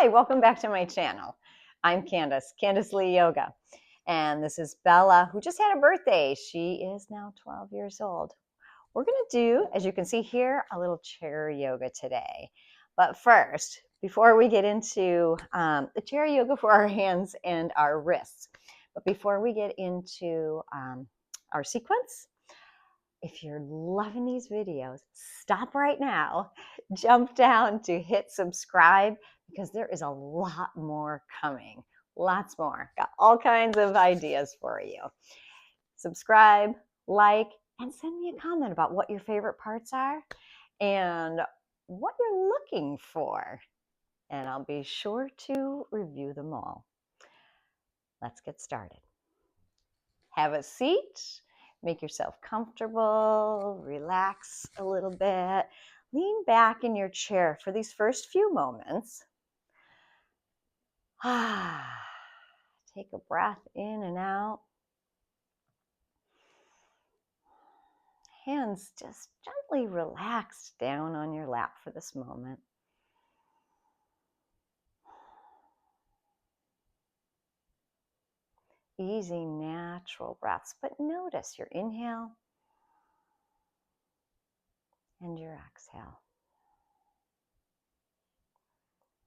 Hi, welcome back to my channel. I'm Candace Lee Yoga. And this is Bella, who just had a birthday. She is now 12 years old. We're going to do, as you can see here, a little chair yoga today. But first, before we get into the chair yoga for our hands and our wrists, but before we get into our sequence, if you're loving these videos, stop right now, jump down to hit subscribe because there is a lot more coming. Lots more. Got all kinds of ideas for you. Subscribe, like, and send me a comment about what your favorite parts are and what you're looking for. And I'll be sure to review them all. Let's get started. Have a seat. Make yourself comfortable, relax a little bit, lean back in your chair for these first few moments. Take a breath in and out. Hands just gently relaxed down on your lap for this moment. Easy, natural breaths, but notice your inhale and your exhale.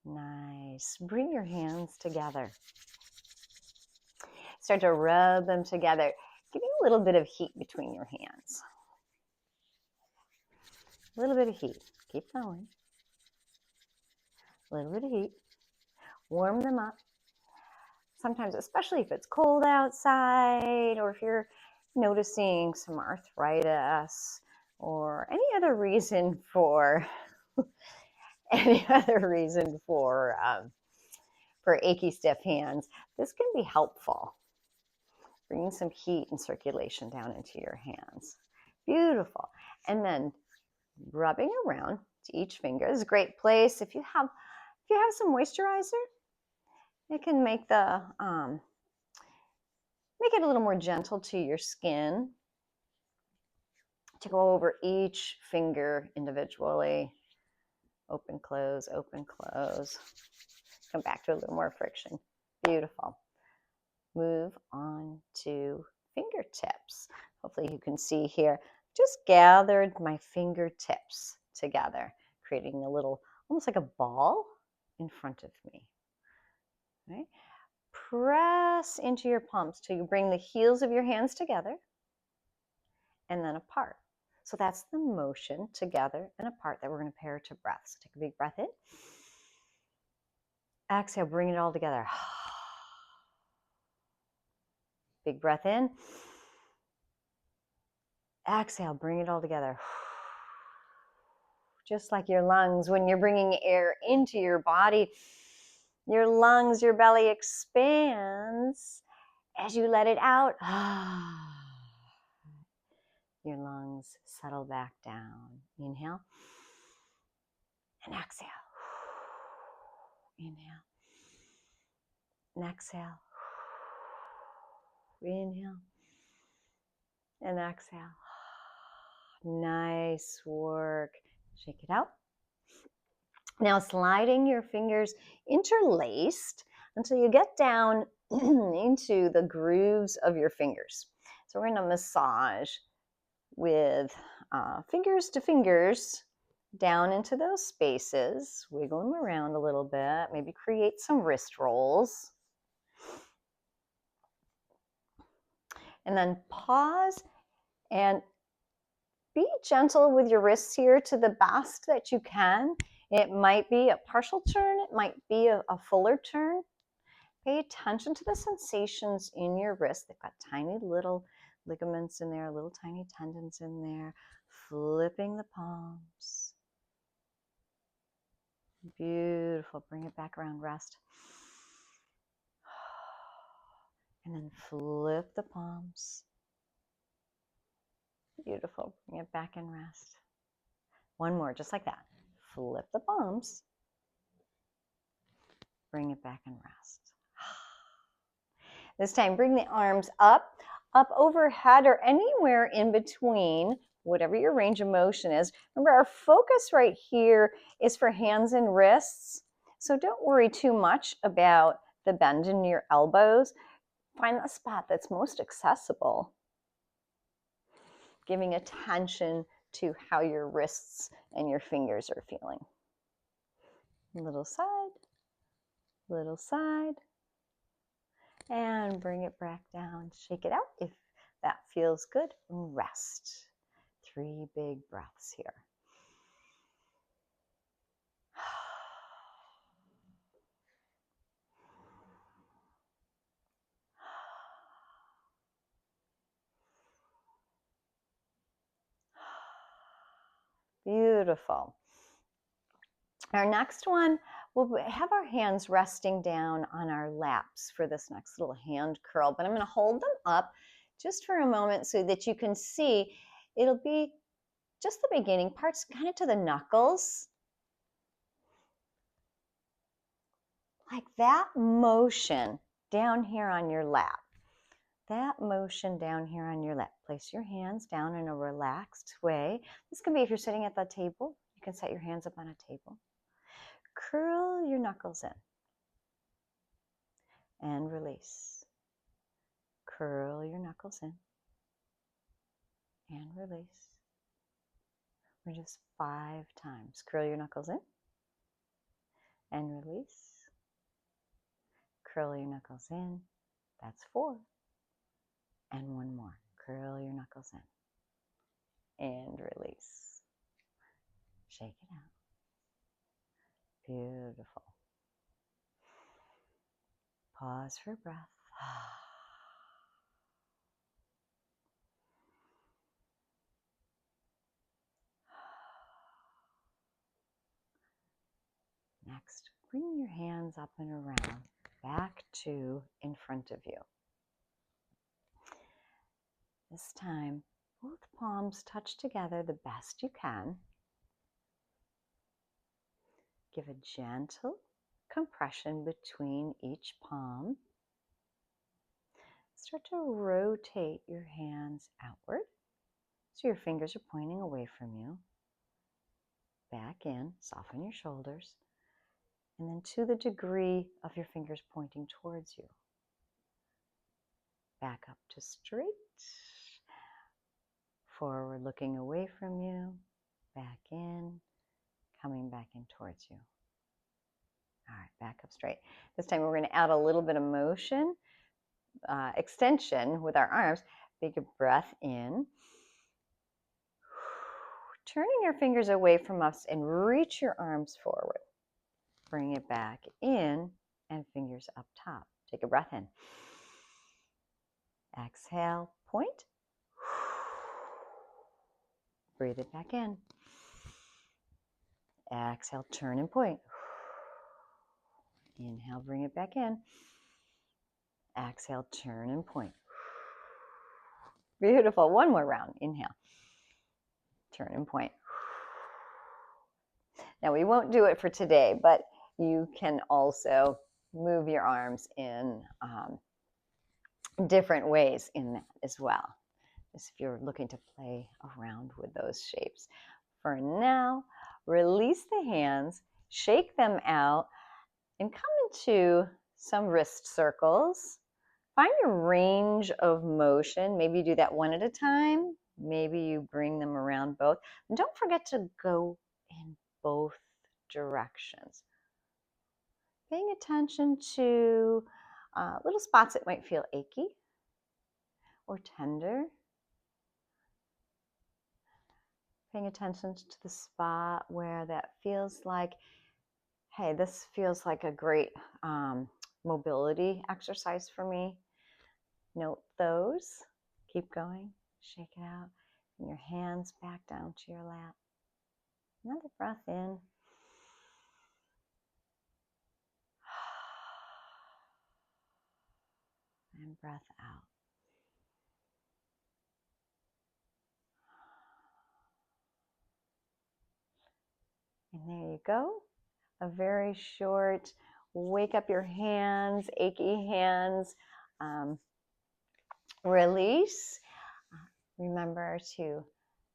Nice. Bring your hands together. Start to rub them together, giving a little bit of heat between your hands. A little bit of heat. Keep going. A little bit of heat. Warm them up. Sometimes, especially if it's cold outside or if you're noticing some arthritis or any other reason for achy, stiff hands, this can be helpful. Bringing some heat and circulation down into your hands. Beautiful. And then rubbing around to each finger. This is a great place. If you have some moisturizer, it can make it a little more gentle to your skin. To go over each finger individually. Open, close, open, close. Come back to a little more friction. Beautiful. Move on to fingertips. Hopefully you can see here. Just gathered my fingertips together, creating a little, almost like a ball in front of me. Right? Press into your palms till you bring the heels of your hands together and then apart. So that's the motion together and apart that we're going to pair to breath. So take a big breath in. Exhale, bring it all together. Big breath in. Exhale, bring it all together. Just like your lungs, when you're bringing air into your body, your lungs, your belly expands. As you let it out, your lungs settle back down. Inhale and exhale. Inhale and exhale. Inhale and exhale. Nice work. Shake it out. Now sliding your fingers interlaced until you get down into the grooves of your fingers. So we're going to massage with fingers to fingers down into those spaces. Wiggle them around a little bit. Maybe create some wrist rolls. And then pause and be gentle with your wrists here to the best that you can. It might be a partial turn. It might be a fuller turn. Pay attention to the sensations in your wrist. They've got tiny little ligaments in there, little tiny tendons in there. Flipping the palms. Beautiful. Bring it back around. Rest. And then flip the palms. Beautiful. Bring it back and rest. One more, just like that. Flip the palms. Bring it back and rest. This time, bring the arms up overhead or anywhere in between, whatever your range of motion is. Remember, our focus right here is for hands and wrists. So don't worry too much about the bend in your elbows. Find the spot that's most accessible, giving attention to how your wrists and your fingers are feeling. Little side, and bring it back down. Shake it out if that feels good. Rest. 3 big breaths here. Beautiful. Our next one, we'll have our hands resting down on our laps for this next little hand curl, but I'm going to hold them up just for a moment so that you can see. It'll be just the beginning parts, kind of to the knuckles. Like that motion down here on your lap. That motion down here on your lap. Place your hands down in a relaxed way. This can be if you're sitting at the table. You can set your hands up on a table. Curl your knuckles in and release. Curl your knuckles in and release. We're just 5 times. Curl your knuckles in and release. Curl your knuckles in. That's 4. And 1 more. Curl your knuckles in and release. Shake it out. Beautiful. Pause for breath. Next, bring your hands up and around, back to in front of you. This time, both palms touch together the best you can. Give a gentle compression between each palm. Start to rotate your hands outward so your fingers are pointing away from you. Back in, soften your shoulders, and then to the degree of your fingers pointing towards you. Back up to straight, forward looking away from you, back in, coming back in towards you. All right, back up straight. This time we're going to add a little bit of motion, extension with our arms. Take a breath in. Turning your fingers away from us and reach your arms forward. Bring it back in and fingers up top. Take a breath in. Exhale, point. Breathe it back in. Exhale, turn and point. Inhale, bring it back in. Exhale, turn and point. Beautiful. 1 more round. Inhale. Turn and point. Now, we won't do it for today, but you can also move your arms in different ways in that as well, just if you're looking to play around with those shapes. For now, release the hands, shake them out, and come into some wrist circles. Find your range of motion. Maybe you do that 1 at a time. Maybe you bring them around both. And don't forget to go in both directions. Paying attention to little spots that might feel achy or tender. Paying attention to the spot where that feels like, hey, this feels like a great mobility exercise for me. Note those. Keep going. Shake it out. And your hands back down to your lap. Another breath in. And breath out. And there you go. A very short, wake up your hands, achy hands, release. Remember to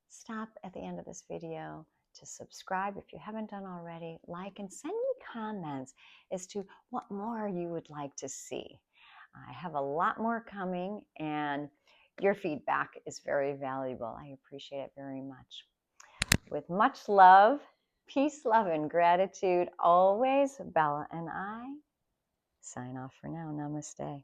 stop at the end of this video, to subscribe if you haven't done already, like, and send me comments as to what more you would like to see. I have a lot more coming, and your feedback is very valuable. I appreciate it very much. With much love, peace, love, and gratitude always, Bella and I sign off for now. Namaste.